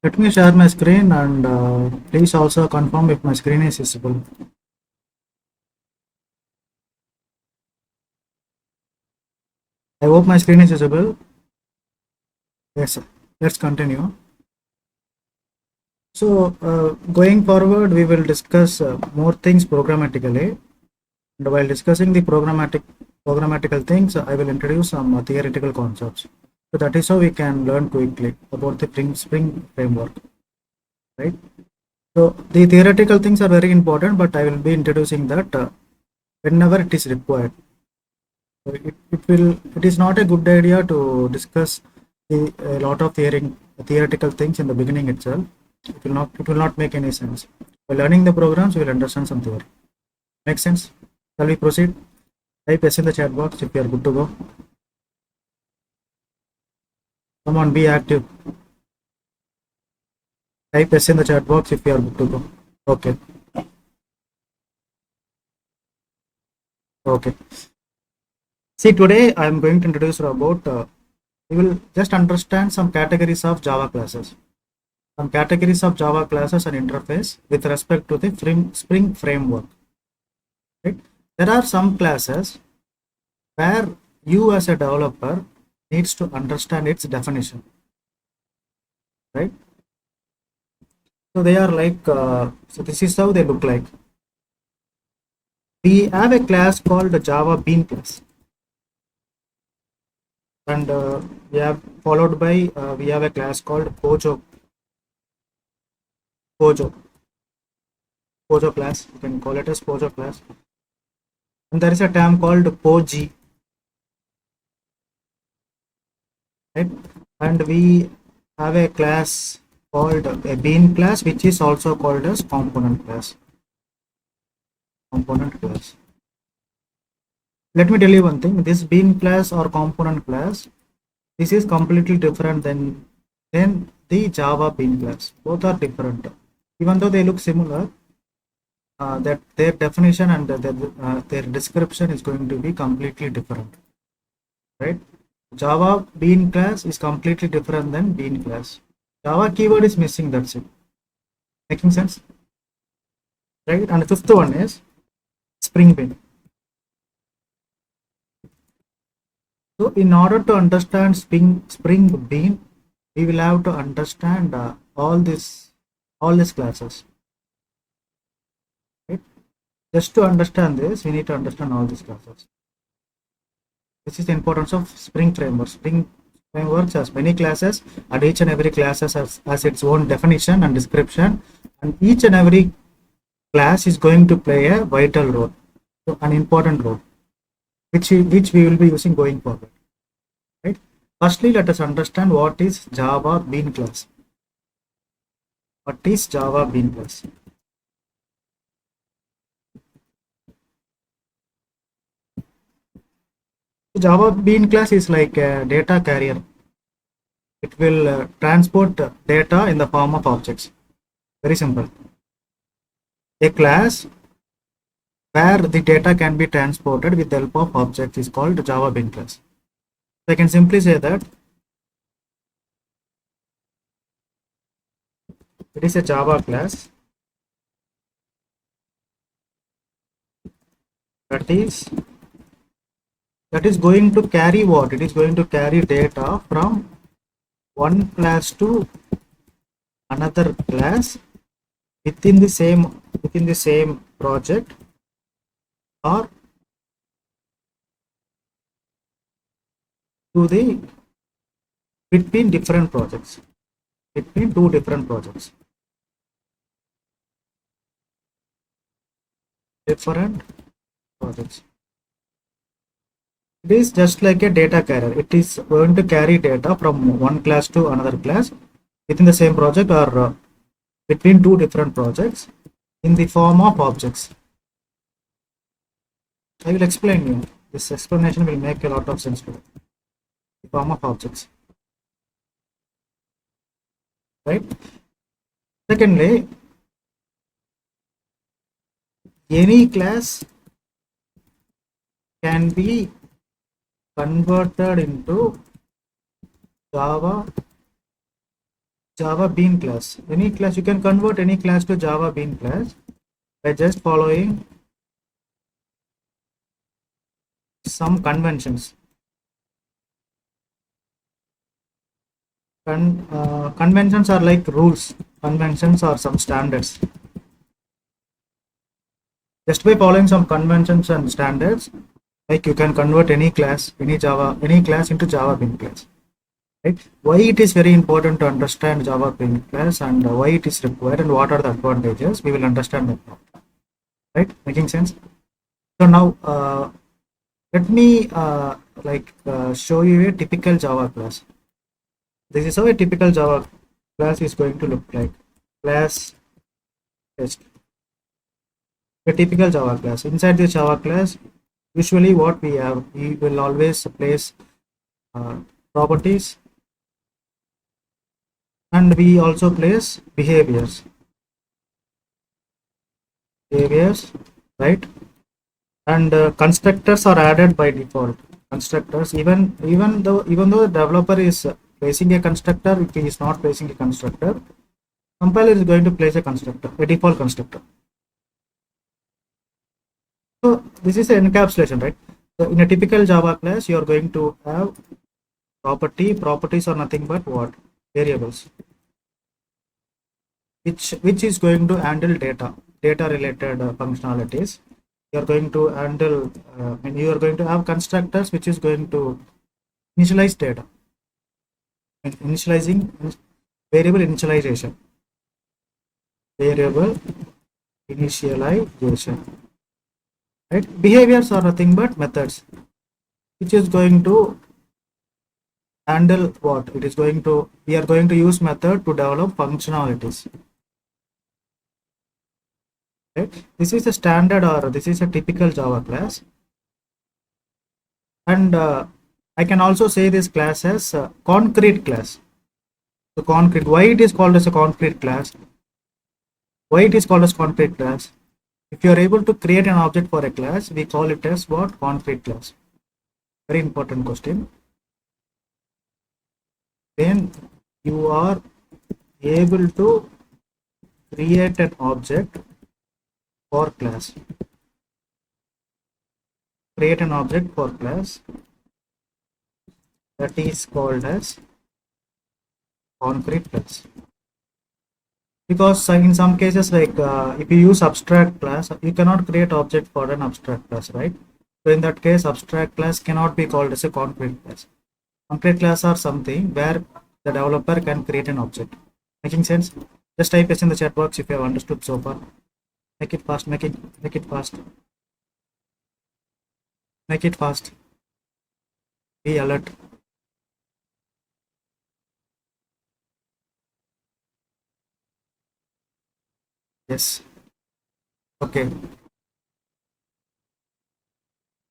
Let me share my screen and please also confirm if my screen is visible. I hope my screen is visible. Yes, sir. Let's continue. So, going forward, we will discuss more things programmatically. And while discussing the programmatical things, I will introduce some theoretical concepts. So that is how we can learn quickly about the Spring framework, right? So the theoretical things are very important, but I will be introducing that whenever it is required. So it is not a good idea to discuss a lot of theoretical things in the beginning itself. It will not make any sense. By learning the programs, we will understand some theory. Make sense? Shall we proceed? Type yes in the chat box if you are good to go. Come on, be active. Type yes in the chat box if you are good to go. Okay. Okay. See, today I am going to introduce about. We will just understand some categories of Java classes. Some categories of Java classes and interface with respect to the Spring framework. Right? There are some classes where you as a developer needs to understand its definition. Right? So they are like, so this is how they look like. We have a class called the Java Bean class. And we have followed by, we have a class called POJO class. You can call it as POJO class. And there is a term called POJI, right? And we have a class called a bean class, which is also called as component class. Let me tell you one thing. This bean class or component class, this is completely different than the Java bean class. Both are different. Even though they look similar, that their definition and their description is going to be completely different, right? Java bean class is completely different than bean class. Java keyword is missing, that's it. Making sense, right? And the fifth one is Spring Bean. So in order to understand Spring Bean, we will have to understand all these classes, right? Just to understand this, we need to understand all these classes. This is the importance of Spring framework. Spring frameworks has many classes, and each and every class has its own definition and description, and each and every class is going to play a vital role, so an important role, which we will be using going forward, right? Firstly, let us understand what is Java Bean class. What is Java Bean class? Java Bean class is like a data carrier. It will transport data in the form of objects. Very simple. A class where the data can be transported with the help of objects is called Java Bean class. So I can simply say that it is a Java class that is going to carry what? It is going to carry data from one class to another class within the same project, or to the between different projects, between two different projects. Different projects. It is just like a data carrier. It is going to carry data from one class to another class within the same project, or between two different projects in the form of objects. I will explain you. This explanation will make a lot of sense to you. The form of objects, right? Secondly, any class can be converted into Java Java Bean class. Any class, you can convert any class to Java Bean class by just following some conventions. Conventions are like rules. Conventions are some standards. Just by following some conventions and standards, like you can convert any class, any class into Java Bean class. Right? Why it is very important to understand Java Bean class and why it is required and what are the advantages, we will understand that now. Right? Making sense? So now let me show you a typical Java class. This is how a typical Java class is going to look like. Class test. A typical Java class. Inside this Java class, usually what we have, we will always place properties, and we also place behaviors, right? And constructors are added by default. Constructors, even though the developer is placing a constructor, if he is not placing a constructor, compiler is going to place a constructor, a default constructor. So this is an encapsulation, right? So in a typical Java class, you are going to have properties are nothing but what? Variables, which is going to handle data related functionalities. You are going to handle and you are going to have constructors which is going to initialize data and variable initialization, right? Behaviors are nothing but methods which is going to handle what? We are going to use method to develop functionalities. Right? This is a standard, or this is a typical Java class. And I can also say this class as a concrete class. So concrete, why it is called as a concrete class? Why it is called as concrete class? If you are able to create an object for a class, we call it as what? Concrete class. Very important question. When you are able to create an object for class, that is called as concrete class. Because in some cases, like if you use abstract class, you cannot create object for an abstract class, right? So in that case, abstract class cannot be called as a concrete class. Concrete class are something where the developer can create an object. Making sense? Just type it in the chat box if you have understood so far. Make it fast. Make it fast. Make it fast. Be alert. Yes. Okay.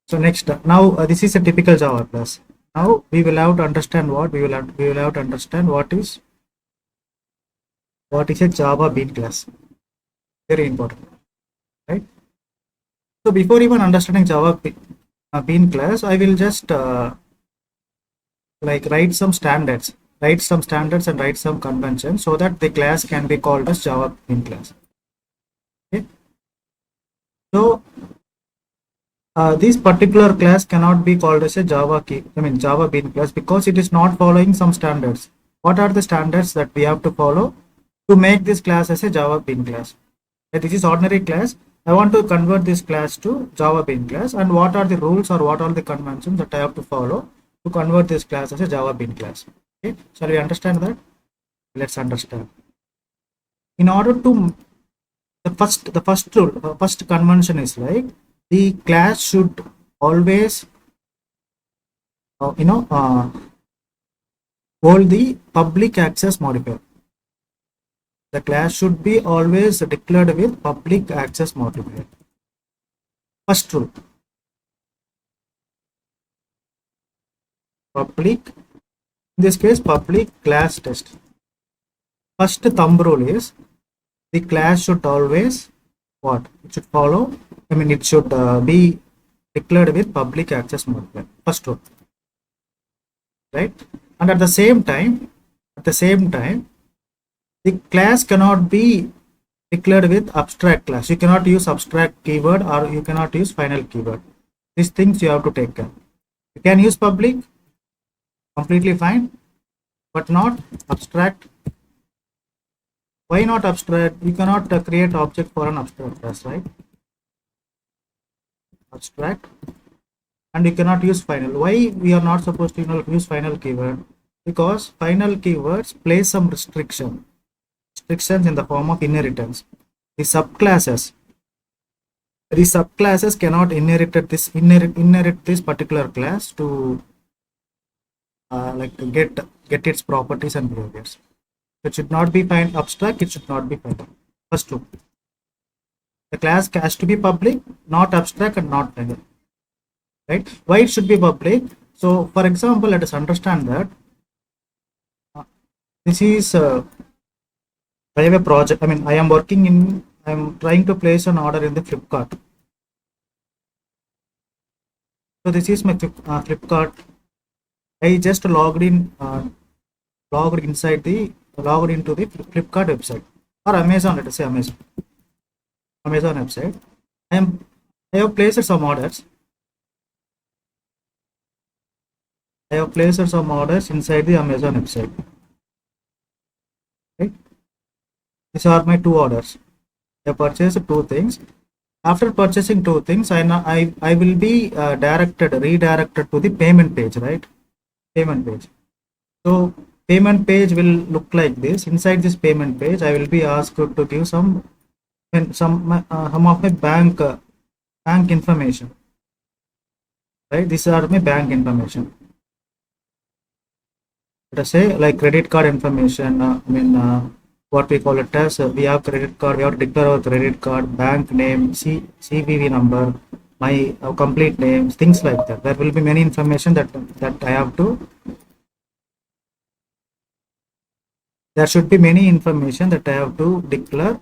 So next, now this is a typical Java class. Now we will have to understand what we will have to understand what is a Java Bean class. Very important, right? So before even understanding Java Bean class, I will just write some standards and write some conventions so that the class can be called as Java Bean class. Okay. So this particular class cannot be called as a Java Bean class because it is not following some standards. What are the standards that we have to follow to make this class as a Java Bean class? This is ordinary class. I want to convert this class to Java Bean class, and what are the rules or what are the conventions that I have to follow to convert this class as a Java Bean class? Okay, shall we understand that? Let's understand. In order to the first convention is like the class should always hold the public access modifier. The class should be always declared with public access modifier. First rule. Public, in this case, public class test. First thumb rule is the class should always what? It should follow. It should be declared with public access modifier. First rule, right? And at the same time, The class cannot be declared with abstract class. You cannot use abstract keyword or you cannot use final keyword. These things you have to take care. You can use public, completely fine, but not abstract. Why not abstract? You cannot create object for an abstract class, right? Abstract. And you cannot use final. Why we are not supposed to use final keyword? Because final keywords place some restrictions in the form of inheritance. The subclasses cannot inherit this particular class to like to get its properties and behaviors. It should not be abstract. It should not be final. First two. The class has to be public, not abstract, and not final. Right? Why it should be public? So, for example, let us understand that this is I have a project. I mean, I am trying to place an order in the Flipkart. So this is my Flipkart. I just logged into the Flipkart website or Amazon. Let us say Amazon website. I have placed some orders. I have placed some orders inside the Amazon website. Right? These are my two orders. I purchased two things. After purchasing two things, I will be redirected to the payment page, right? Payment page. So payment page will look like this. Inside this payment page, I will be asked to give some of my bank information. Right? These are my bank information. Let us say like credit card information. What we call it as we have credit card. We have to declare our credit card, bank name, CVV number, my complete names, things like that. There will be many information that I have to. There should be many information that I have to declare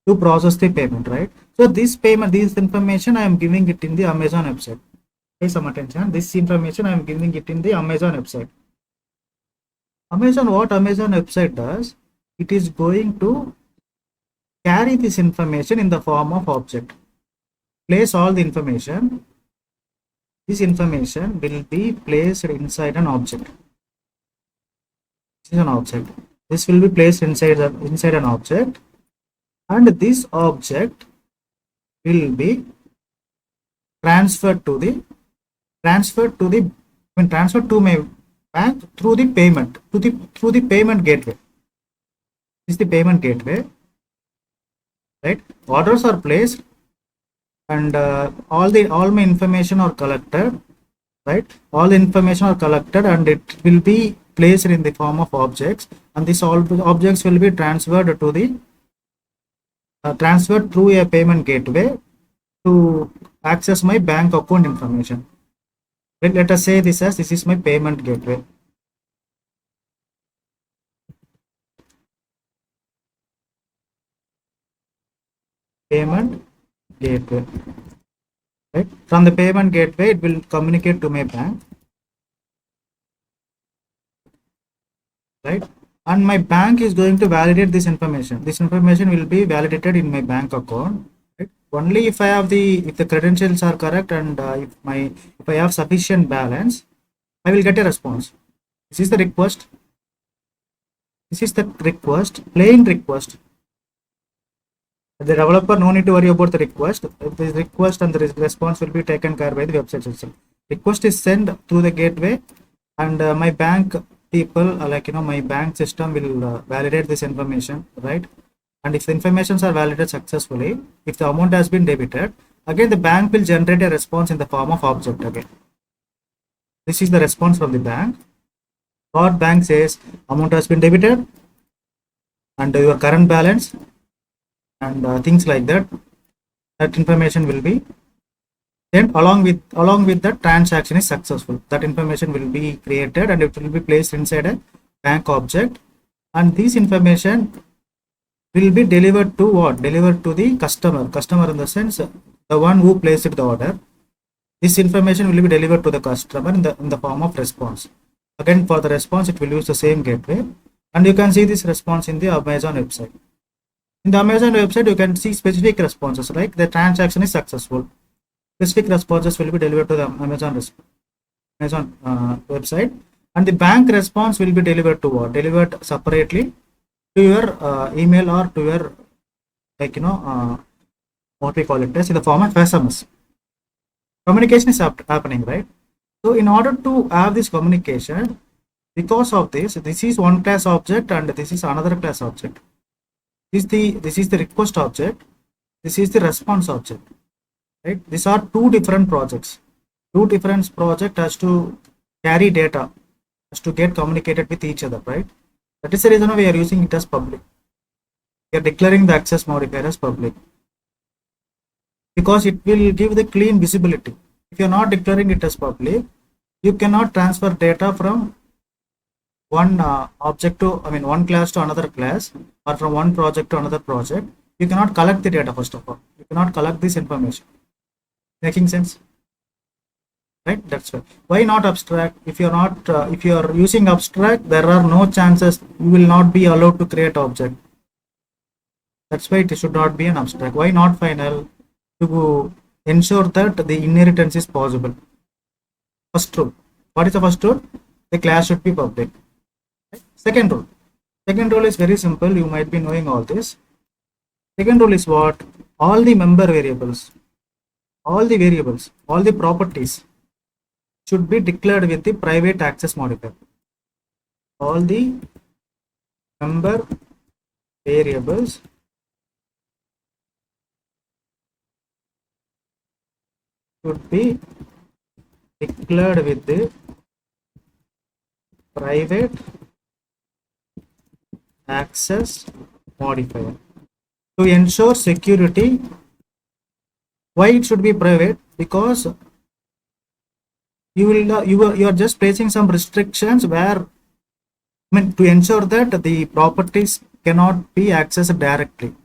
to process the payment, right? So this information I am giving it in the Amazon website. Pay some attention. This information I am giving it in the Amazon website. What Amazon website does, it is going to carry this information in the form of object. Place all the information. This information will be placed inside an object. This is an object. This will be placed inside an object, and this object will be transferred to my bank through the payment through the payment gateway. This is the payment gateway, right? Orders are placed, and all my information are collected, right? All the information are collected, and it will be placed in the form of objects, and these all objects will be transferred to the transferred through a payment gateway to access my bank account information. Let us say this is my payment gateway. Payment gateway, right? From the payment gateway, it will communicate to my bank, right? And my bank is going to validate this information. This information will be validated in my bank account, right? Only if the credentials are correct, and if I have sufficient balance, I will get a response. This is the request. Plain request. The developer no need to worry about the request. The request and the response will be taken care by the website itself. Request is sent through the gateway, and my bank people, my bank system will validate this information, right? And if the informations are validated successfully, if the amount has been debited, again the bank will generate a response in the form of object again. This is the response from the bank. What bank says amount has been debited, and your current balance, and things like that. That information will be sent along with the transaction is successful. That information will be created, and it will be placed inside a bank object, and this information will be delivered to what? Delivered to the customer. Customer in the sense the one who placed the order. This information will be delivered to the customer in the form of response. Again, for the response, it will use the same gateway, And you can see this response in the Amazon website. In the Amazon website, you can see specific responses like the transaction is successful. Specific responses will be delivered to the Amazon website, and the bank response will be delivered to what? Delivered separately to your email or to your, like, what we call it as in the form of SMS. Communication is happening, right? So in order to have this communication, because of this is one class object and this is another class object. This is the request object. This is the response object, right? These are two different projects. Two different projects has to carry data, has to get communicated with each other, right? That is the reason we are using it as public. We are declaring the access modifier as public because it will give the clean visibility. If you are not declaring it as public, you cannot transfer data from one object to, one class to another class, or from one project to another project. You cannot collect the data. First of all, you cannot collect this information. Making sense, right? That's why not abstract. If you're not if you are using abstract, there are no chances you will not be allowed to create object. That's why it should not be an abstract. Why not final? To ensure that the inheritance is possible. First rule. What is the first rule? The class should be public. Second rule. Second rule is very simple. You might be knowing all this. Second rule is what? All the member variables, all the properties should be declared with the private access modifier. All the member variables should be declared with the private access modifier to ensure security. Why it should be private? Because you are just placing some restrictions where, to ensure that the properties cannot be accessed directly.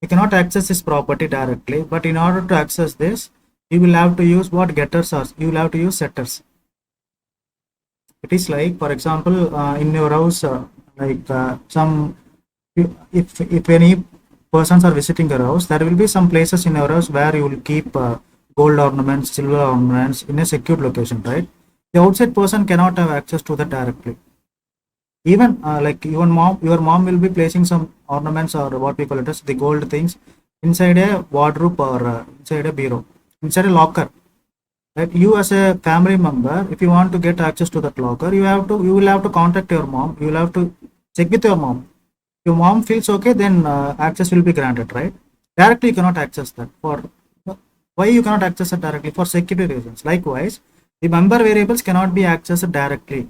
You cannot access this property directly, but in order to access this, you will have to use what? Getters, or you will have to use setters. It is like, for example, in your house, if any persons are visiting your house, there will be some places in your house where you will keep gold ornaments, silver ornaments in a secured location, right? The outside person cannot have access to that directly. Even like your mom will be placing some ornaments, or what we call it as the gold things, inside a wardrobe, or inside a bureau, inside a locker. Right? You as a family member, if you want to get access to that locker, you will have to contact your mom. You will have to check with your mom. Your mom feels okay, then access will be granted, right? Directly you cannot access that. For why you cannot access it directly? For security reasons. Likewise, the member variables cannot be accessed directly.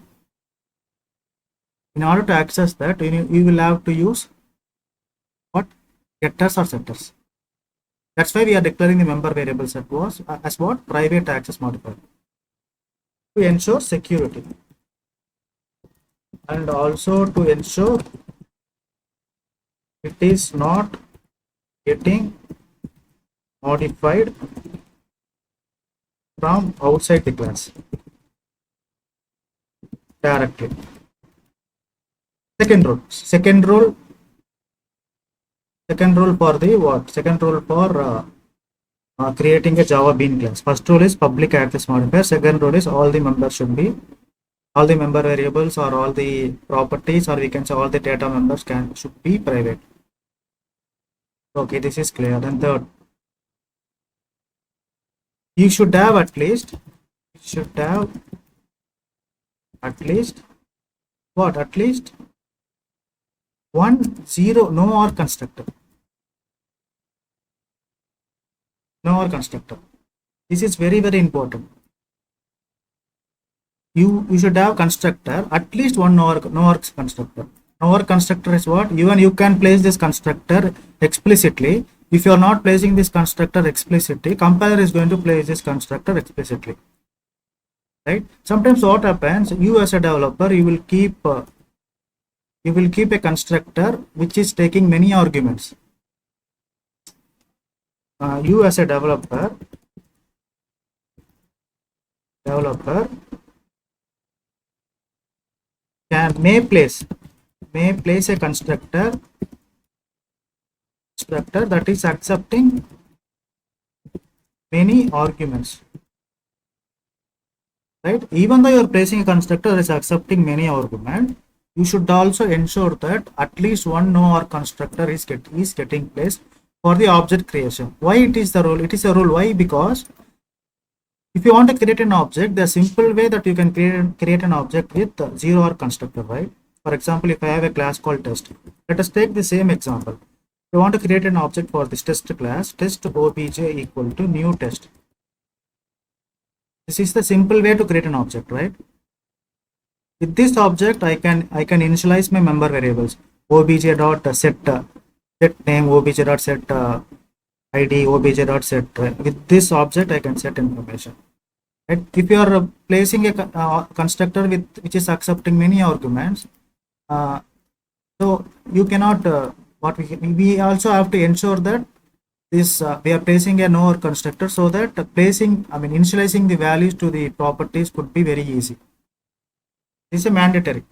In order to access that, you will have to use what? Getters or setters. That's why we are declaring the member variables as what? Private access modifier to ensure security, and also to ensure it is not getting modified from outside the class directly. Second rule for the what? Second rule for creating a Java Bean class. First rule is public access modifier. Second rule is all the members should be, all the member variables or all the properties, or we can say all the data members should be private. Okay, this is clear. Then third, you should have at least what? At least one zero no or constructor. No or constructor. This is very, very important. You should have constructor, at least one no or constructor. No or constructor is what? Even you can place this constructor explicitly. If you are not placing this constructor explicitly, compiler is going to place this constructor explicitly. Right? Sometimes what happens, you as a developer, you will keep a constructor which is taking many arguments. You as a developer may place may place a constructor that is accepting many arguments, right? Even though you are placing a constructor that is accepting many arguments, you should also ensure that at least one no or constructor is getting placed for the object creation. Why it is the rule? It is a rule. Why? Because if you want to create an object, the simple way that you can create an object with zero or constructor, right? For example, if I have a class called test, let us take the same example. If you want to create an object for this test class, test obj equal to new test. This is the simple way to create an object, right? With this object, I can initialize my member variables. Obj dot set name, obj dot set id, obj dot set. With this object, I can set information. Right? If you are placing a constructor which is accepting many arguments, so you cannot. We also have to ensure that this we are placing a no constructor, so that initializing the values to the properties could be very easy. This is a mandatory.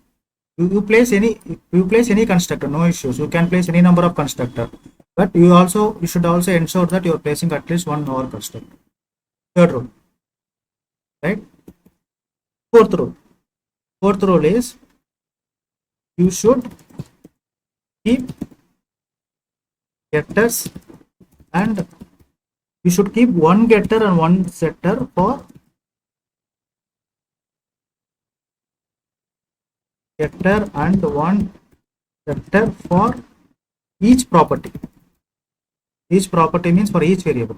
You place any constructor, no issues. You can place any number of constructor, but you should also ensure that you are placing at least one no constructor. Third rule, right? Fourth rule is you should keep getters, and you should keep one getter and one setter for getter and one setter for each property. Each property means for each variable.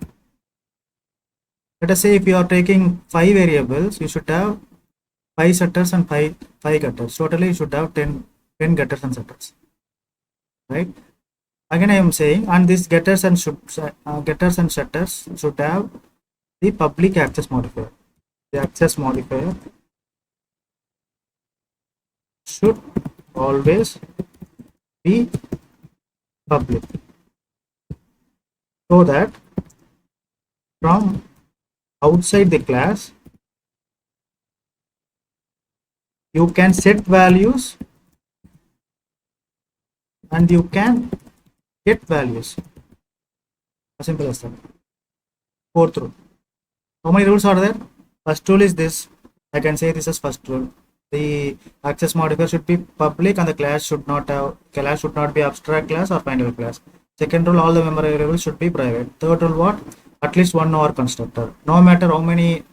Let us say if you are taking 5 variables, you should have 5 setters and 5 getters. Totally you should have 10 getters and setters, right? Again I am saying, and these getters and setters should have the public access modifier. The access modifier should always be public, so that from outside the class you can set values and you can get values. As simple as that. Fourth rule. How many rules are there? First rule is this. I can say this as first rule. The access modifier should be public and the class should not be abstract class or finable class. Second rule, all the member variables should be private. Third rule, what? At least one no constructor. No matter how many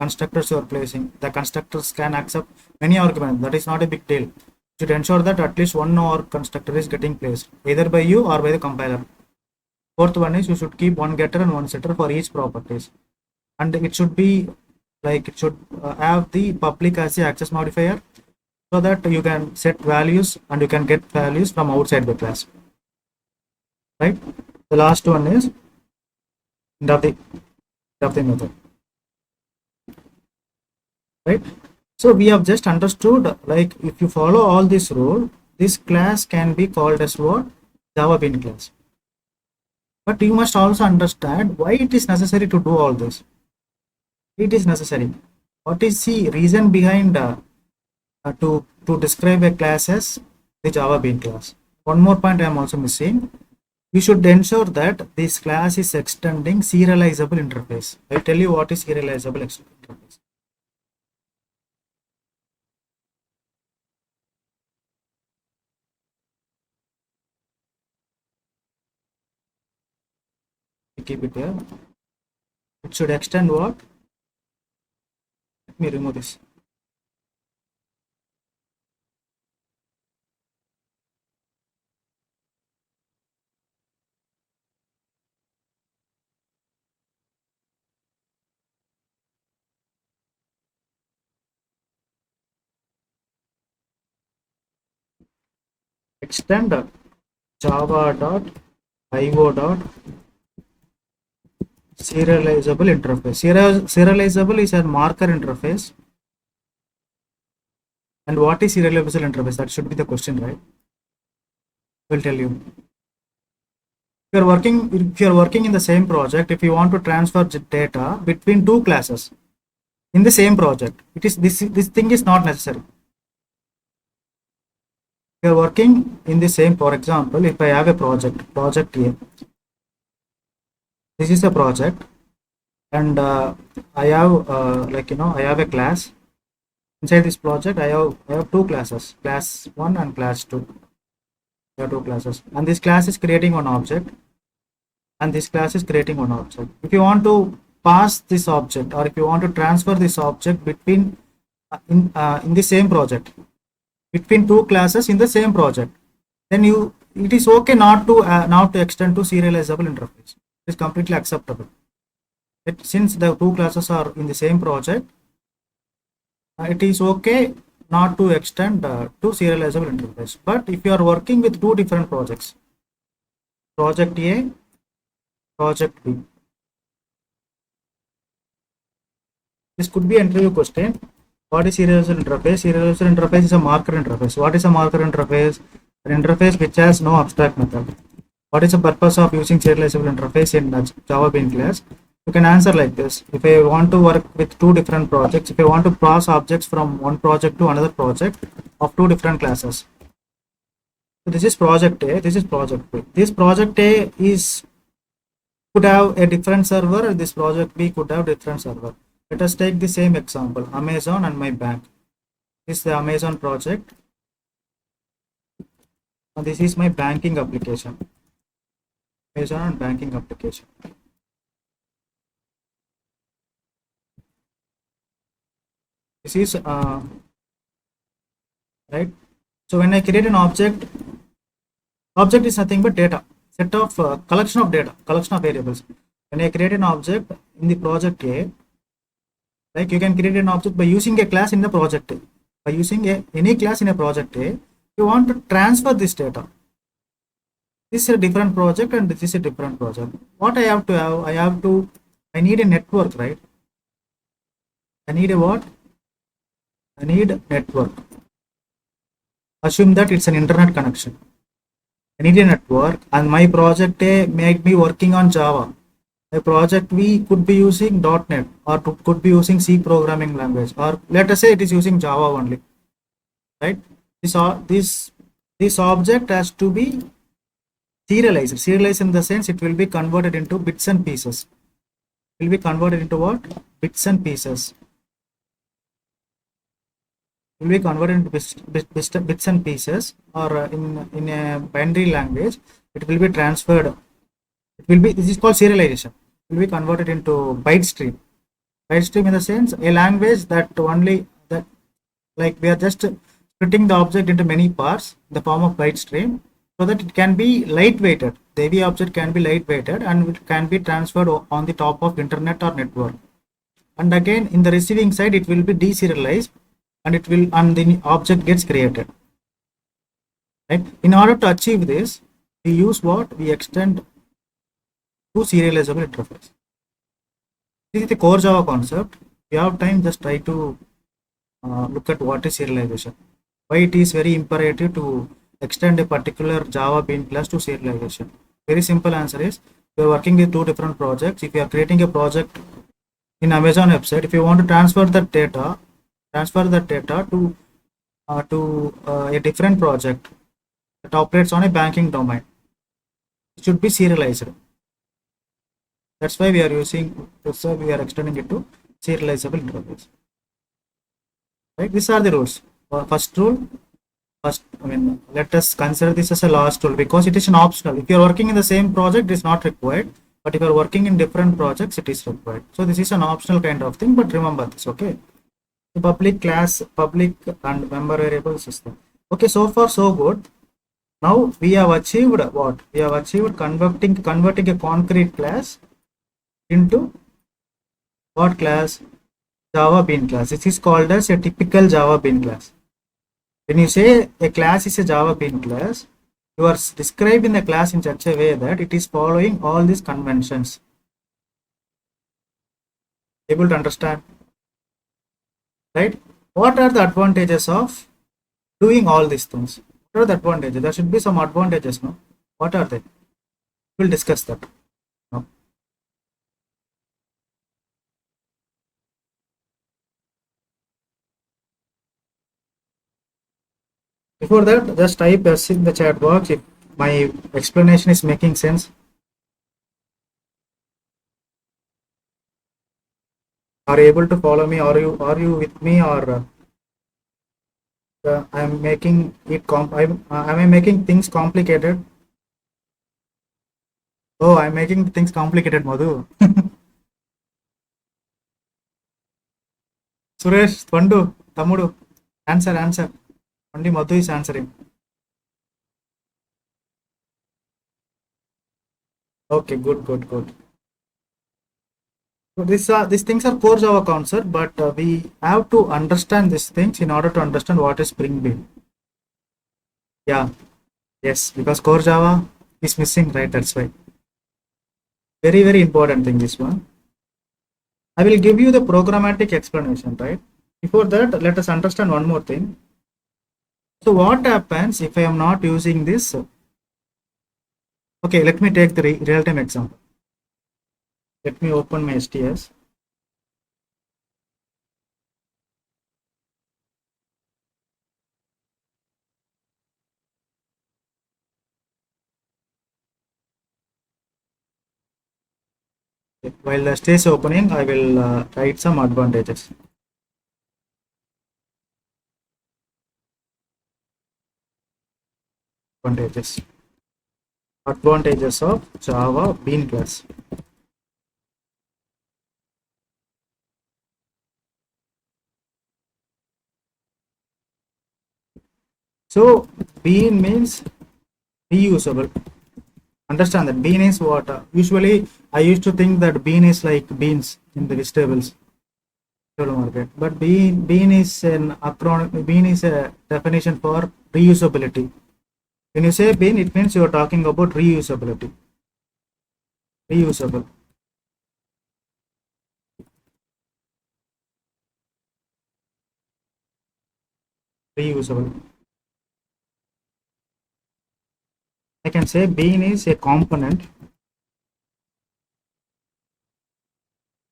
constructors you are placing, the constructors can accept many arguments. That is not a big deal. You should ensure that at least one no constructor is getting placed, either by you or by the compiler. Fourth one is you should keep one getter and one setter for each properties, and it should be like it should have the public as the access modifier, so that you can set values and you can get values from outside the class, right? The last one is end of the method, right? So we have just understood, like if you follow all this rule, this class can be called as what? Java bean class. But you must also understand why it is necessary to do all this. It is necessary. What is the reason behind to describe a class as the Java bean class? One more point I am also missing. We should ensure that this class is extending serializable interface. I will tell you what is serializable interface. Keep it here. It should extend what? Let me remove this. Extend java.io. Serializable interface. Serializable is a marker interface. And what is serializable interface? That should be the question, right? I will tell you. If you are working in the same project, if you want to transfer data between two classes in the same project, it is this thing is not necessary. We are working in the same, for example, if I have a project A, this is a project, and I have I have a class. Inside this project, I have two classes, class 1 and class 2. There are two classes, and this class is creating one object, and this class is creating one object. If you want to pass this object, or if you want to transfer this object between in the same project, between two classes in the same project, then it is okay not to extend to serializable interface. It is completely acceptable. Since the two classes are in the same project, it is okay not to extend to serializable interface. But if you are working with two different projects, project A, project B, this could be an interview question. What is serializable interface? Serializable interface is a marker interface. What is a marker interface? An interface which has no abstract method. What is the purpose of using serializable interface in Java Bean class? You can answer like this. If I want to work with two different projects, if I want to pass objects from one project to another project of two different classes. So this is project A, this is project B. This project A could have a different server, and this project B could have different server. Let us take the same example, Amazon and my bank. This is the Amazon project, and this is my banking application. Amazon and banking application. This is right. So when I create an object is nothing but data, set of collection of data, collection of variables. When I create an object in the project A, like you can create an object by using a class in the project A. By using any class in a project A, you want to transfer this data. This is a different project and this is a different project. What I have to have, I need a network, right? I need a what? I need a network. Assume that it's an internet connection. I need a network, and my project A might be working on Java. A project B could be using .NET, or could be using C programming language, or let us say it is using Java only, right? This object has to be serialized. Serialized in the sense it will be converted into bits and pieces. It will be converted into what? Bits and pieces. Will be converted into bits and pieces, or in a binary language, it will be transferred. It will be, this is called serialization. It will be converted into byte stream. Byte stream in the sense a language that only that, like we are just splitting the object into many parts in the form of byte stream, so that it can be lightweighted. The AV object can be lightweighted and it can be transferred on the top of internet or network. And again in the receiving side it will be deserialized, and the object gets created, right? In order to achieve this, we use what? We extend to serializable interface. This is the core Java concept. If you have time, just try to look at what is serialization, why it is very imperative to extend a particular Java Bean class to serialization. Very simple answer is, you are working with two different projects. If you are creating a project in Amazon website, if you want to transfer that data to a different project that operates on a banking domain, it should be serialized. That's why we are extending it to serializable interface. Right? These are the rules. First rule, let us consider this as a last rule because it is an optional. If you are working in the same project, it is not required. But if you are working in different projects, it is required. So this is an optional kind of thing, but remember this, okay? The public class, public and member variable system. Okay, so far so good. Now we have achieved what? We have achieved converting a concrete class into what class? Java Bean class. This is called as a typical Java Bean class. When you say a class is a Java Bean class, you are describing the class in such a way that it is following all these conventions. Able to understand? Right? What are the advantages of doing all these things? What are the advantages? There should be some advantages, no? What are they? We'll discuss that. No? Before that, just type yes in the chat box if my explanation is making sense. Are you able to follow me? Are you with me, or I'm making it am I making things complicated? Oh, I'm making things complicated, Madhu. Suresh, Pandu, Tamudu, answer. Only Madhu is answering. Okay, good. So these things are core Java concept, but we have to understand these things in order to understand what is Spring Boot. Yeah, yes, because core Java is missing, right? That's why. Very important thing, this one. I will give you the programmatic explanation, right? Before that, let us understand one more thing. So what happens if I am not using this? Okay, let me take the real-time example. Let me open my STS. While the STS is opening, I will write some advantages. Advantages of Java Bean class. So bean means reusable. Understand that bean is what? Usually, I used to think that bean is like beans in the vegetables market, but bean is an acronym. Bean is a definition for reusability. When you say bean, it means you are talking about reusability. Reusable. Reusable. I can say bean is a component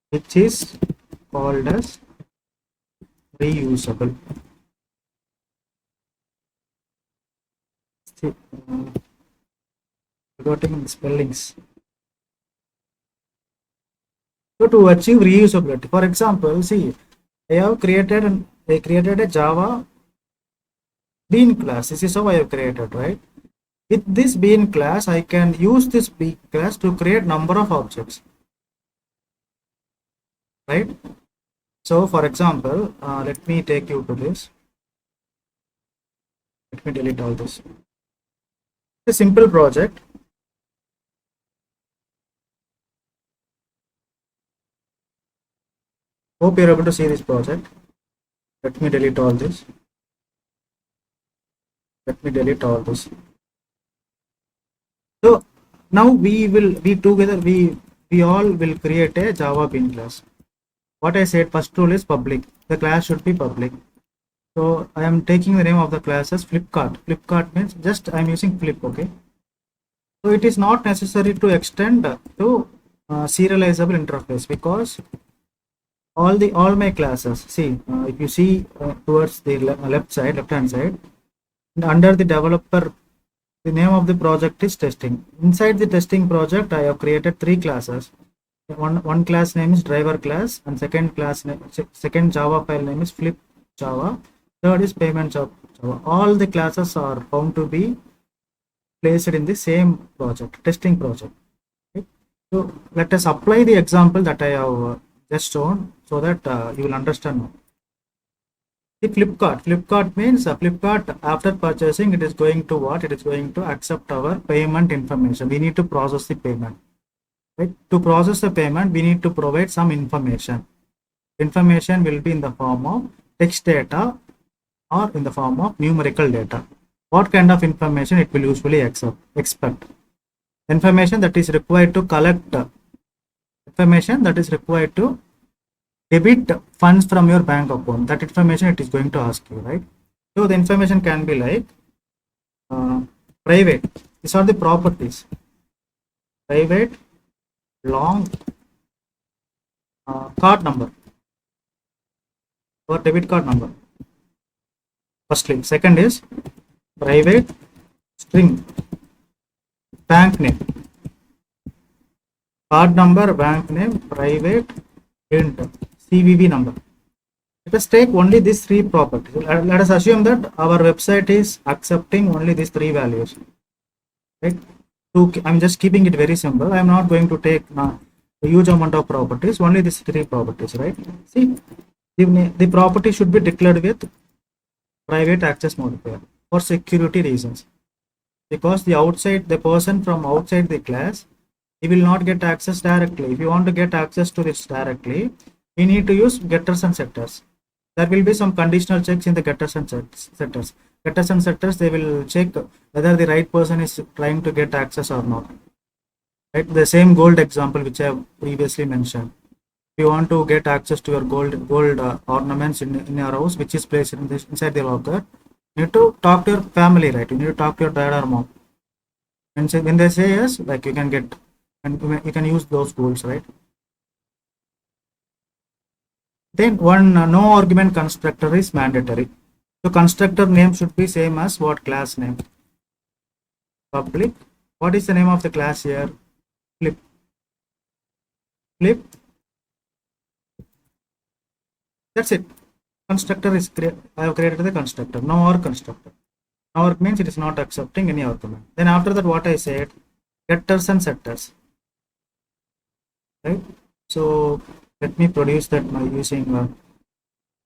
which is called as reusable. See, forgetting spellings. So to achieve reusability, for example, see, I created a Java bean class. This is how I have created, right? With this bean class, I can use this bean class to create number of objects, right? So for example, let me take you to this. Let me delete all this. It's a simple project. Hope you're able to see this project. Let me delete all this. Let me delete all this. So now we all will create a Java bean class. What I said, first rule is public. The class should be public. So I am taking the name of the class as Flipkart. Flipkart means just I am using flip, okay? So it is not necessary to extend to serializable interface, because all my classes, see, if you see towards the left hand side, under the developer, the name of the project is testing. Inside the testing project, I have created three classes. One class name is driver class, and second Java file name is flip Java, third is payment Java. All the classes are found to be placed in the same project, testing project. Okay? So let us apply the example that I have just shown, so that you will understand more. The Flipkart means Flipkart, after purchasing, it is going to what? It is going to accept our payment information. We need to process the payment. Right? To process the payment, we need to provide some information. Information will be in the form of text data or in the form of numerical data. What kind of information it will usually expect? Information that is required to collect, information that is required to debit funds from your bank account. That information it is going to ask you, right? So the information can be like private. These are the properties. Private, long, card number or debit card number. Firstly, second is private string, bank name, card number, bank name, private int, CVV number. Let us take only these three properties. Let us assume that our website is accepting only these three values, right? I'm just keeping it very simple. I'm not going to take a huge amount of properties, only these three properties, right? See, the property should be declared with private access modifier for security reasons, because the person from outside the class, he will not get access directly. If you want to get access to this directly, we need to use getters and setters. There will be some conditional checks in the getters and setters. Getters and setters, they will check whether the right person is trying to get access or not, right? The same gold example which I have previously mentioned. If you want to get access to your gold ornaments in your house, which is placed inside the locker, you need to talk to your family, right? You need to talk to your dad or mom, and so when they say yes, like you can get, and you can use those goals, right? Then one no argument constructor is mandatory. So constructor name should be same as what? Class name. Public. What is the name of the class here? Flip. Flip. That's it. Constructor is I have created the constructor. No or constructor. No or means it is not accepting any argument. Then after that, what I said, getters and setters. Right. So let me produce that by using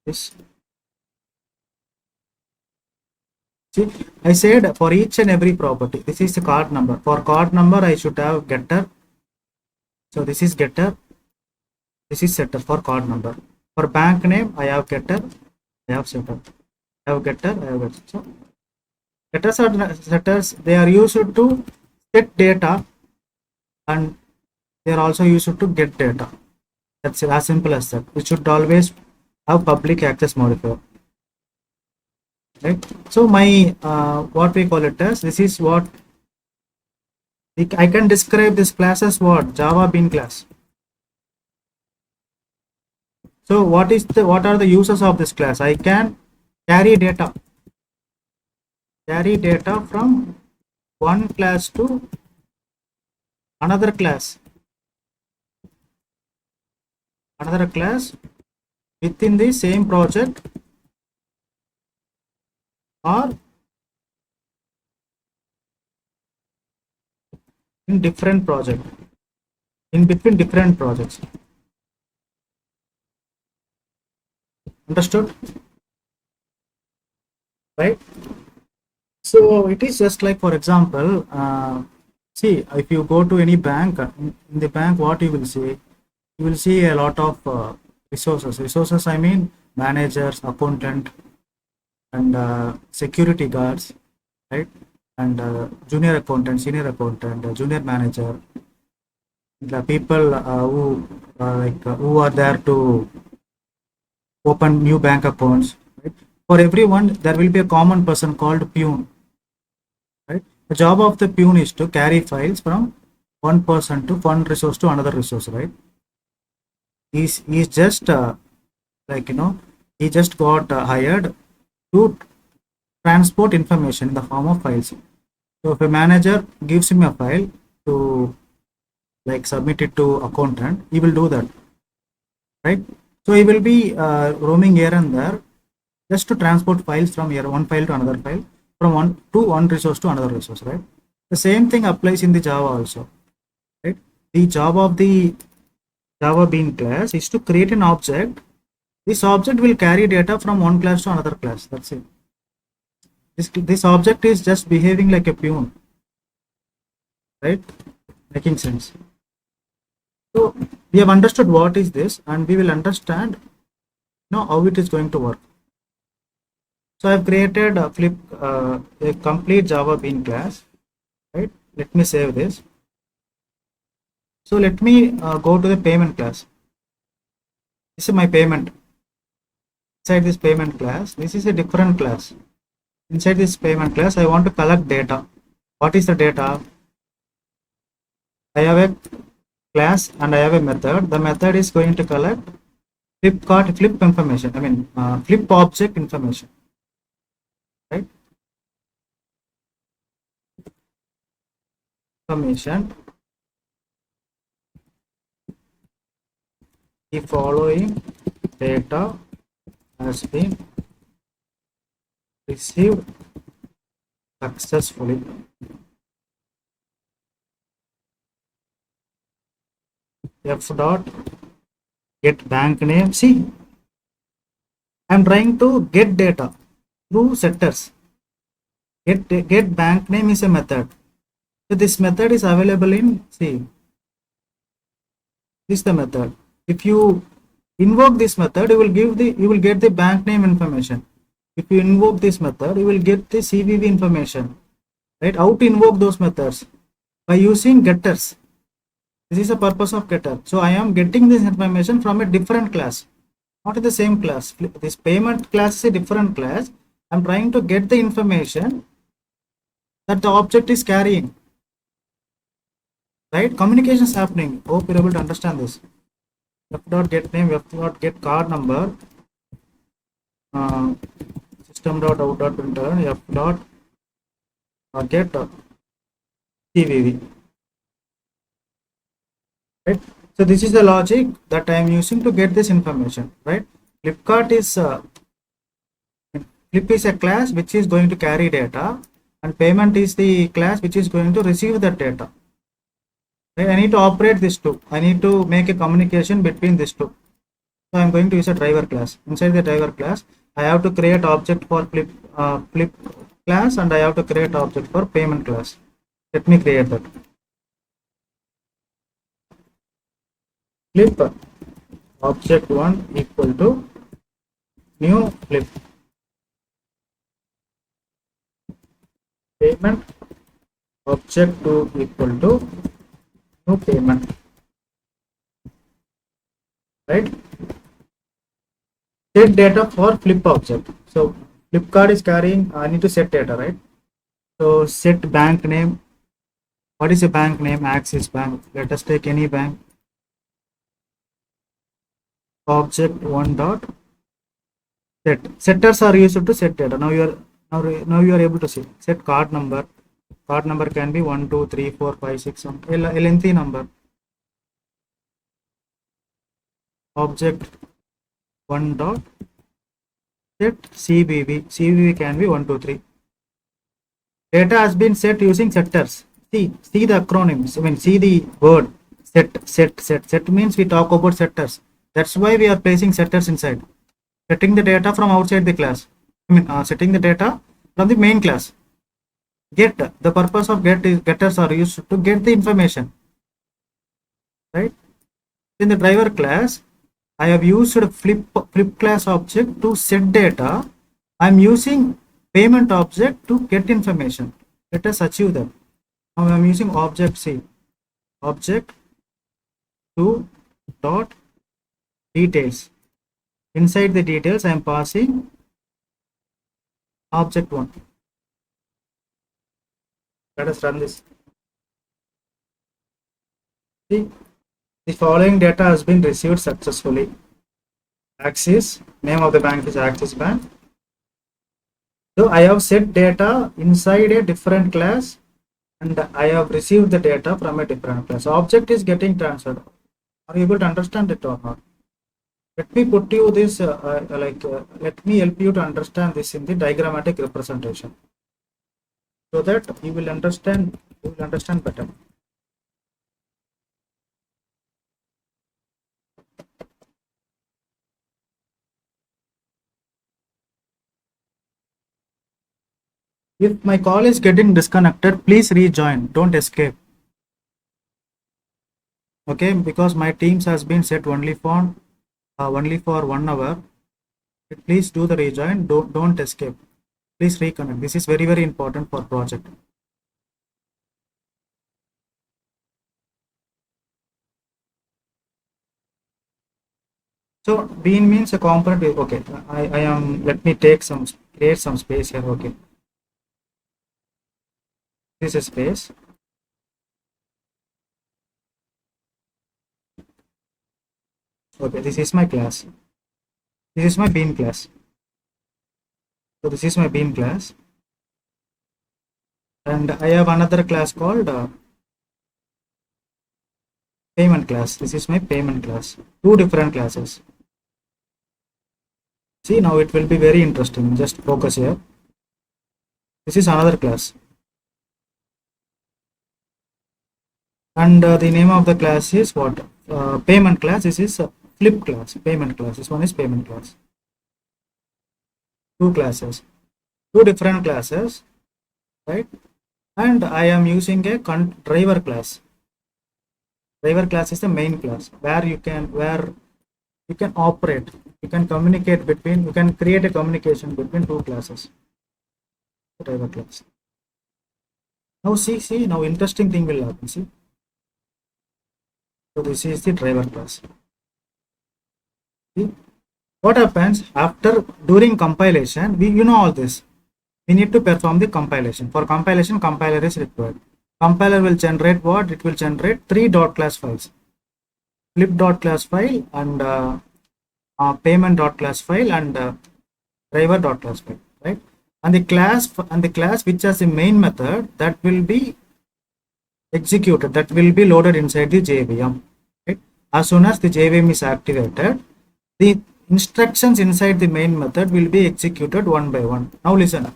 this. See, I said for each and every property, this is the card number. For card number, I should have getter. So this is getter. This is setter for card number. For bank name, I have getter. I have setter. I have getter. I have getter. So getters or setters, they are used to set data, and they are also used to get data. That's as simple as that. It should always have public access modifier, right? So my what we call it as, this is what I can describe this class as what? Java bean class. So what are the uses of this class? I can carry data from one class to another class within the same project, or in different project, in between different projects. Understood? Right? So it is just like, for example, see, if you go to any bank, in the bank, what you will see? You will see a lot of resources. I mean, managers, accountant, and security guards, right? And junior accountant, senior accountant, junior manager, the people who are there to open new bank accounts, right? For everyone, there will be a common person called peon, right? The job of the peon is to carry files from one person to one resource to another resource, right? He's just he just got hired to transport information in the form of files. So if a manager gives him a file to submit it to accountant, he will do that, right? So he will be roaming here and there just to transport files from here, one file to another file, from one resource to another resource, right? The same thing applies in the Java also, right? The job of the Java bean class is to create an object. This object will carry data from one class to another class. That's it. This object is just behaving like a peon, right? Making sense. So we have understood what is this, and we will understand how it is going to work. So I have created a complete Java bean class, right? Let me save this. So let me go to the payment class. This is my payment. Inside this payment class, this is a different class. Inside this payment class, I want to collect data. What is the data? I have a class and I have a method. The method is going to collect flip information. I mean, flip object information, right? information, the following data has been received successfully. F dot get bank name. See, I'm trying to get data through setters. Get bank name is a method. So this method is available in, see, this is the method. If you invoke this method, you will get the bank name information. If you invoke this method, you will get the CVV information. Right? How to invoke those methods? By using getters. This is the purpose of getter. So I am getting this information from a different class, not in the same class. This payment class is a different class. I'm trying to get the information that the object is carrying. Right? Communication is happening. Hope you're able to understand this. F dot get name, F dot get card number, system dot out dot println, F dot get CVV. Right? So this is the logic that I am using to get this information. Right? Flipkart is Flip is a class which is going to carry data, and payment is the class which is going to receive that data. Right? I need to operate these two. I need to make a communication between these two. So I'm going to use a driver class. Inside the driver class, I have to create object for flip class, and I have to create object for payment class. Let me create that. Flip object 1 equal to new flip. Payment object 2 equal to new payment. Right? Set data for flip object. So Flipkart is carrying, I need to set data, right? So set bank name. What is a bank name? Axis Bank. Let us take any bank. Object 1 dot set. Setters are used to set data. Now you are able to see. Set card number. Card number can be 1 2 3 4 5 6 some lengthy number. Object 1 dot set CVV. CVV can be 1 2 3. Data has been set using setters. See the acronyms. I mean, see the word set means we talk about setters. That's why we are placing setters inside. Setting the data from outside the class. I mean, setting the data from the main class. Get, the purpose of get is getters are used to get the information. Right? In the driver class, I have used flip class object to set data. I am using payment object to get information. Let us achieve that. Now I am using object C. Object 2 dot details. Inside the details, I am passing object 1. Let us run this. See, the following data has been received successfully. Axis, name of the bank is Axis Bank. So I have set data inside a different class, and I have received the data from a different class. Object is getting transferred. Are you able to understand it or not? Let me put you this, let me help you to understand this in the diagrammatic representation, so that you will understand better. If my call is getting disconnected, please rejoin. Don't escape. Okay, because my Teams has been set only for 1 hour. Please do the rejoin. Don't escape. Please reconnect. This is very important for project. So bean means a component. Okay, I am. Let me create some space here. Okay, this is space. Okay, this is my class. This is my bean class. So this is my bean class, and I have another class called payment class. This is my payment class. Two different classes. See, now it will be very interesting. Just focus here. This is another class. And the name of the class is what? Payment class. This is flip class. Payment class. This one is payment class. Two classes. Two different classes. Right? And I am using a driver class. Driver class is the main class where you can operate, you can communicate between, you can create a communication between two classes. Driver class. Now see, now interesting thing will happen. See, so this is the driver class. See, what happens after during compilation? You know all this. We need to perform the compilation. For compilation, compiler is required. Compiler will generate what? It will generate three dot class files. Flip dot class file and payment dot class file and driver dot class file, right? And the class which has the main method that will be executed, that will be loaded inside the JVM. Right? As soon as the JVM is activated, the instructions inside the main method will be executed one by one. Now listen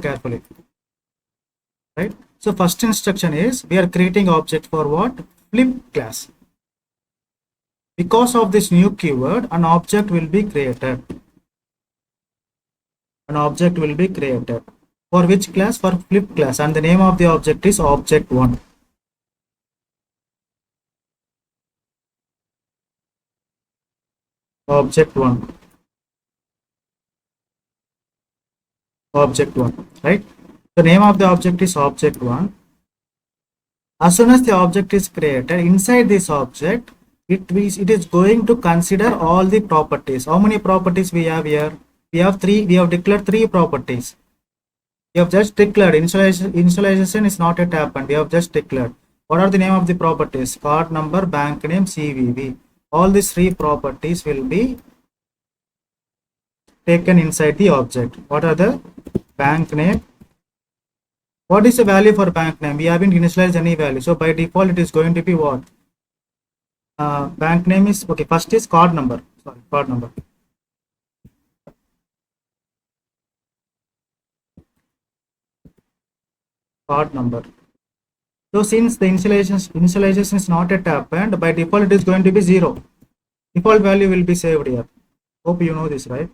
carefully. Right? So first instruction is we are creating object for what? Flip class. Because of this new keyword, an object will be created. An object will be created. For which class? For flip class. And the name of the object is object1. Object1. Object1. Right? The name of the object is object1. As soon as the object is created, inside this object, it is going to consider all the properties. How many properties we have here? We have three. We have declared three properties. We have just declared initialization is not yet happened. We have just declared. What are the name of the properties? Card number, bank name, CVV. All these three properties will be taken inside the object. What are the bank name? What is the value for bank name? We haven't initialized any value. So by default, it is going to be what? Bank name is, okay, first is card number. Sorry, card number. Card number. So since the initialization is not yet happened, by default, it is going to be 0. Default value will be saved here. Hope you know this, right?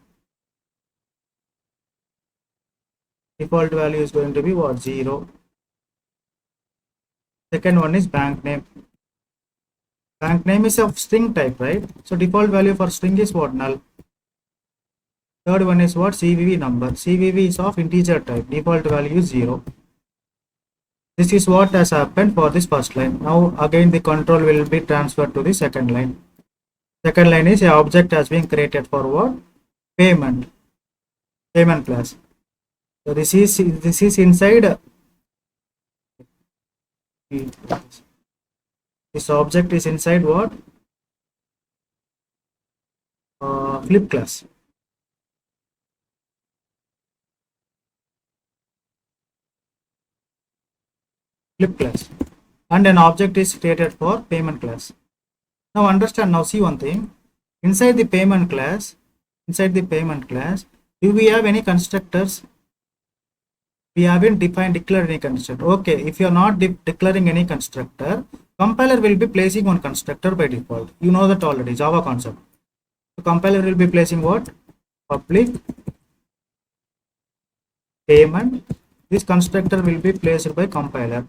Default value is going to be what? 0. Second one is bank name. Bank name is of string type, right? So default value for string is what? Null. Third one is what? CVV number. CVV is of integer type. Default value is 0. This is what has happened for this first line. Now again the control will be transferred to the second line. Second line is a object has been created for what? Payment class. So this is inside. This object is inside what? Flip class. Flip class. And an object is created for payment class. Now understand, now see one thing. Inside the payment class, do we have any constructors? We haven't declared any constructor. Okay, if you are not declaring any constructor, compiler will be placing one constructor by default. You know that already, Java concept. So compiler will be placing what? Public payment. This constructor will be placed by compiler.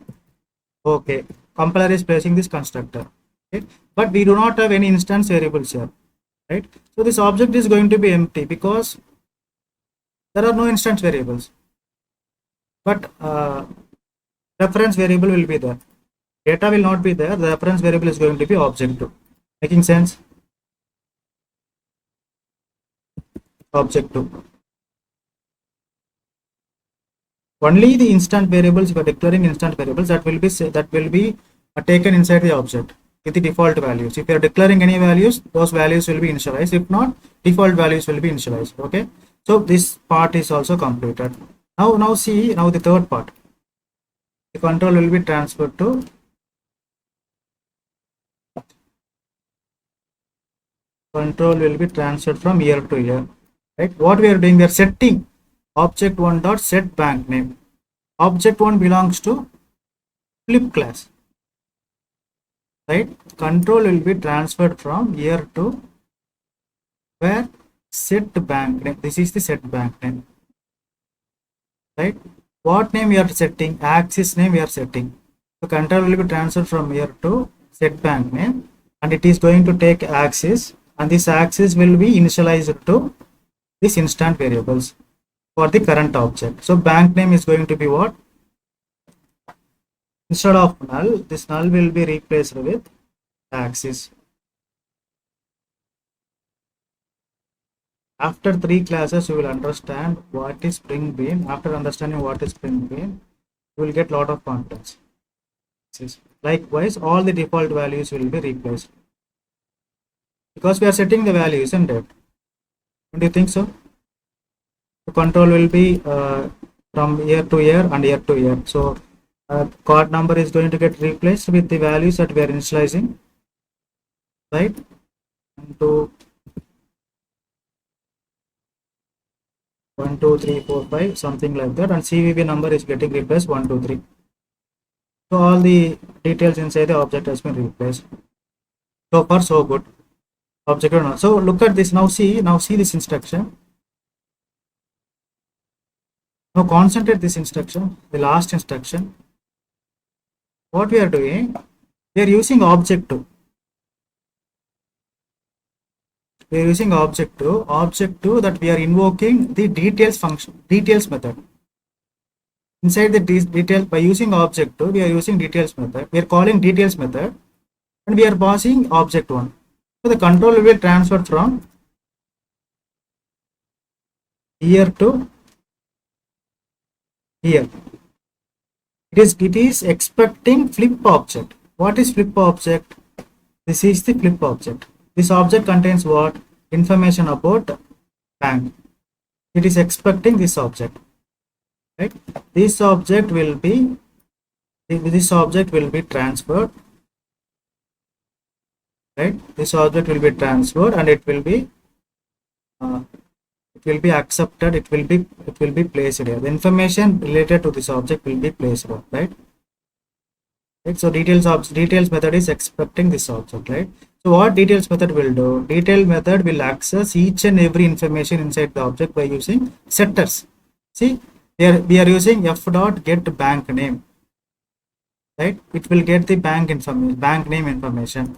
Okay, compiler is placing this constructor. Okay, but we do not have any instance variables here, right? So this object is going to be empty because there are no instance variables. But reference variable will be there. Data will not be there. The reference variable is going to be object2. Making sense? Object2. Only the instant variables, if you are declaring instant variables, that will be taken inside the object with the default values. If you are declaring any values, those values will be initialized. If not, default values will be initialized. Okay. So this part is also completed. Now see the third part. The control will be transferred to control will be transferred from year to year, right? What we are doing, we are setting object one dot set bank name. Object one belongs to flip class, right? Control will be transferred from year to where set bank name. This is the set bank name, right? What name we are setting? Axis name we are setting. So control will be transferred from here to set bank name, and it is going to take axis, and this axis will be initialized to this instant variables for the current object. So bank name is going to be what? Instead of null, this null will be replaced with axis. After 3 classes, you will understand what is spring bean. After understanding what is spring bean, you will get lot of confidence. Likewise, all the default values will be replaced because we are setting the value, isn't it? Don't you think so? The control will be from year to year and year to year. So card number is going to get replaced with the values that we are initializing, right? And to 1, 2, 3, 4, 5, something like that, and CVV number is getting replaced 1, 2, 3. So all the details inside the object has been replaced. So far so good. Object or not. So look at this now. See this instruction. Now concentrate this instruction, the last instruction. What we are doing, we are using object 2. We are using object 2 that we are invoking the details function, details method. Inside the detail, by using object 2, we are using details method. We are calling details method, and we are passing object 1. So the control will be transferred from here to here. It is expecting flip object. What is flip object? This is the flip object. This object contains what? Information about bank. It is expecting this object, right? This object will be transferred, right? This object will be transferred, and it will be accepted. It will be placed here. The information related to this object will be placed here, right? So details method is expecting this object, right? So what details method will do? Detail method will access each and every information inside the object by using setters. See, we are using f dot get bank name, right? It will get the bank name information.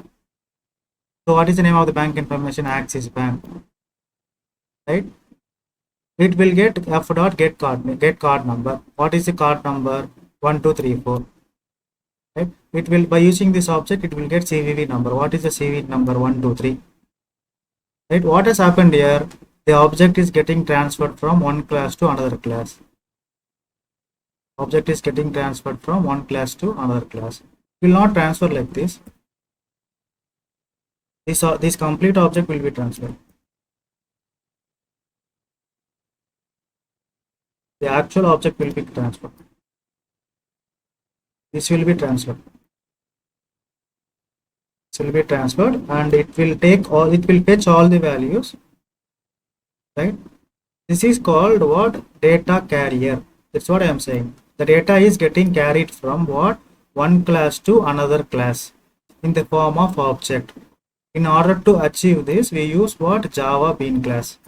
So what is the name of the bank information? Axis Bank, right? It will get f dot get card number. What is the card number? 1, 2, 3, 4. Right? It will, by using this object, it will get CVV number. What is the CVV number? 1, 2, 3. Right? What has happened here? The object is getting transferred from one class to another class. Object is getting transferred from one class to another class. It will not transfer like this. This complete object will be transferred. The actual object will be transferred. This will be transferred. This will be transferred, and it will fetch all the values, right? This is called what? Data carrier. That's what I am saying. The data is getting carried from what? One class to another class in the form of object. In order to achieve this, we use what? Java bean class,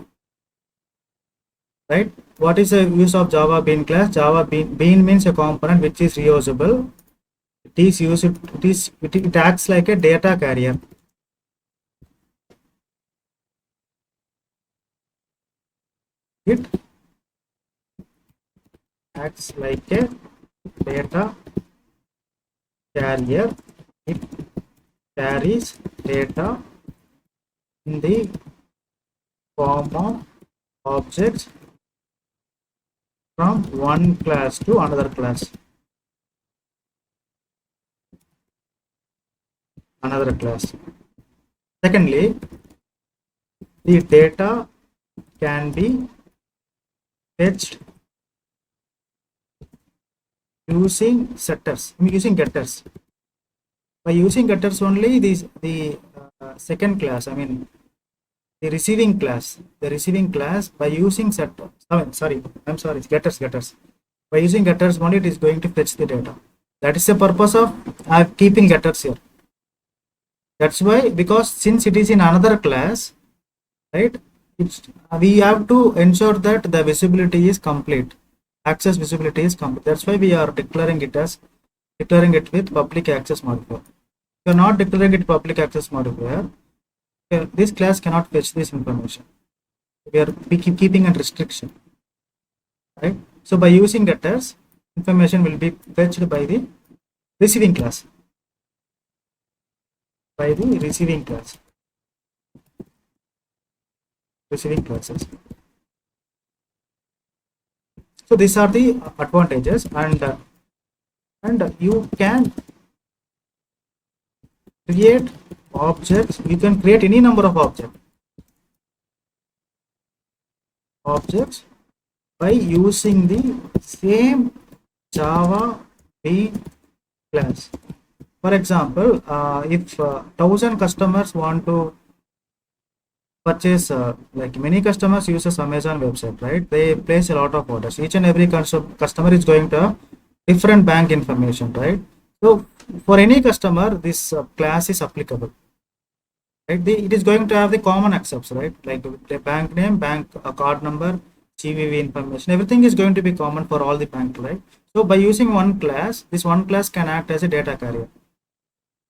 right? What is the use of Java bean class? Java bean means a component which is reusable. It acts like a data carrier. It acts like a data carrier. It carries data in the form of objects from one class to another class. Secondly, the data can be fetched using setters, using getters. By using getters only, the second class, the receiving class by using set, I'm sorry, getters. By using getters only, it is going to fetch the data. That is the purpose of keeping getters here. That's why, because since it is in another class, right, we have to ensure that the visibility is complete, access visibility is complete. That's why we are declaring it with public access modifier. If you are not declaring it public access modifier, this class cannot fetch this information. We keep keeping a restriction, right? So by using getters, information will be fetched by the receiving class, by the receiving classes. So these are the advantages, and you can create objects. You can create any number of objects by using the same Java bean class. For example, if 1,000 customers want to purchase, like many customers uses Amazon website, right? They place a lot of orders. Each and every customer is going to have different bank information, right? So for any customer, this class is applicable, right? It is going to have the common accepts, right? Like the bank name, bank card number, GVV information, everything is going to be common for all the bank, right? So by using one class, this one class can act as a data carrier.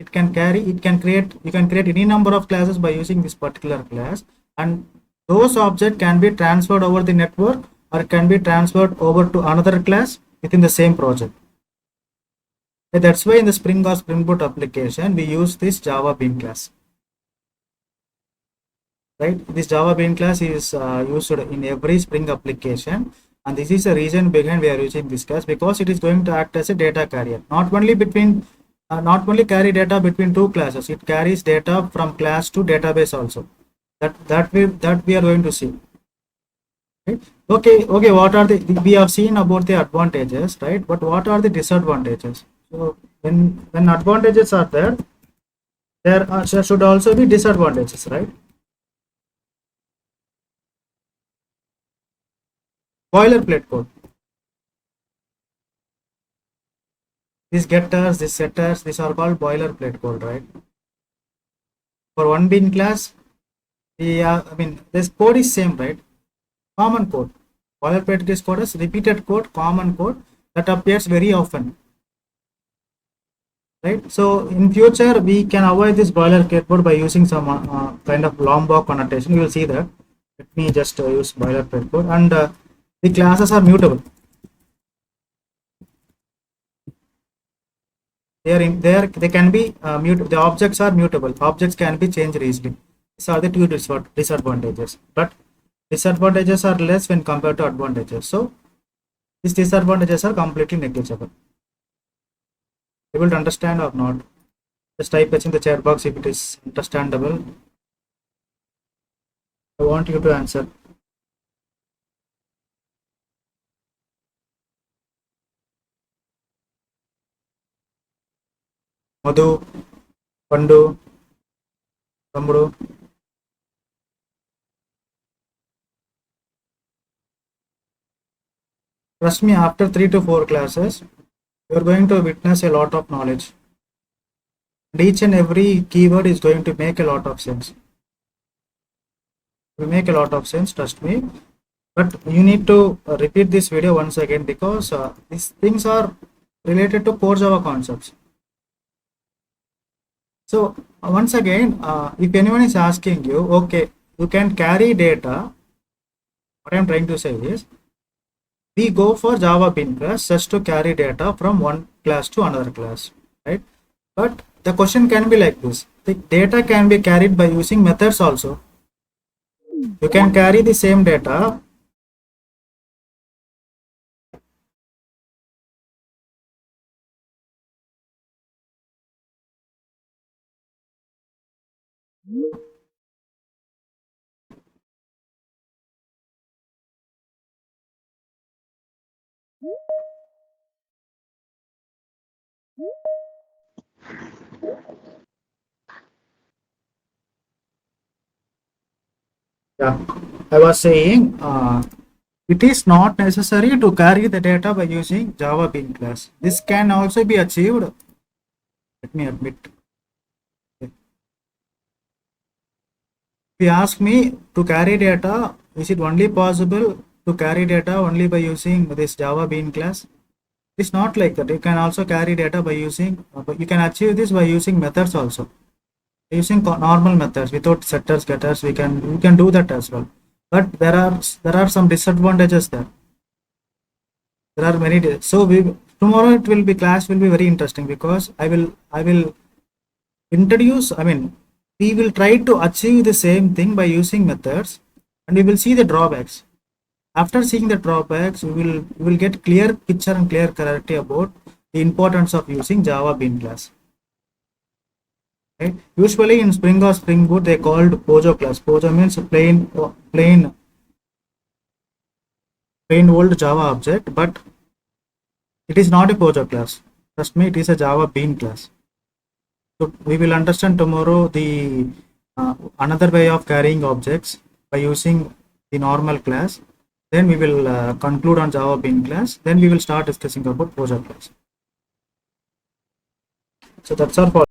It can create, you can create any number of classes by using this particular class, and those objects can be transferred over the network or can be transferred over to another class within the same project. And that's why in the Spring or Spring Boot application, we use this Java Bean class. Right, this Java Bean class is used in every Spring application, and this is the reason behind we are using this class, because it is going to act as a data carrier, not only carry data between two classes, it carries data from class to database also. That we are going to see. Right? Okay, what are the, we have seen about the advantages, right? But what are the disadvantages? So when advantages are there, there should also be disadvantages, right? Boilerplate code. These getters, these setters, these are called boilerplate code, right? For one bean class, this code is same, right? Common code. Boilerplate is code as repeated code, common code that appears very often, right? So in future, we can avoid this boilerplate code by using some kind of Lombok connotation. You will see that. Let me just use boilerplate code, and the classes are mutable. They can be the objects are mutable. Objects can be changed easily. These are the two disadvantages, but disadvantages are less when compared to advantages. So these disadvantages are completely negligible. Able to understand or not? Just type it in the chat box if it is understandable. I want you to answer. Madhu, Pandu, Tambudu. Trust me, after 3 to 4 classes, you are going to witness a lot of knowledge. And each and every keyword is going to make a lot of sense. Will make a lot of sense, trust me. But you need to repeat this video once again, because these things are related to core Java concepts. So once again, if anyone is asking you, okay, you can carry data, what I'm trying to say is, we go for Java Bean class just to carry data from one class to another class, right? But the question can be like this: the data can be carried by using methods also. You can carry the same data. Yeah, I was saying it is not necessary to carry the data by using Java Bean class. This can also be achieved. Let me admit. If you ask me to carry data, is it only possible to carry data only by using this Java Bean class? It's not like that. You can also carry data by using, but you can achieve this by using methods also. Using normal methods without setters, getters, we can do that as well. But there are some disadvantages there. There are many. So we tomorrow it will be class will be very interesting because I will introduce. I mean, we will try to achieve the same thing by using methods, and we will see the drawbacks. After seeing the drawbacks, we will get clear picture and clear clarity about the importance of using Java Bean class. Right? Usually in Spring or Spring Boot they called POJO class. POJO means plain old Java object, but it is not a POJO class. Trust me, it is a Java Bean class. So we will understand tomorrow the another way of carrying objects by using the normal class. Then we will conclude on Java Bean class. Then we will start discussing about POJO class. So that's all for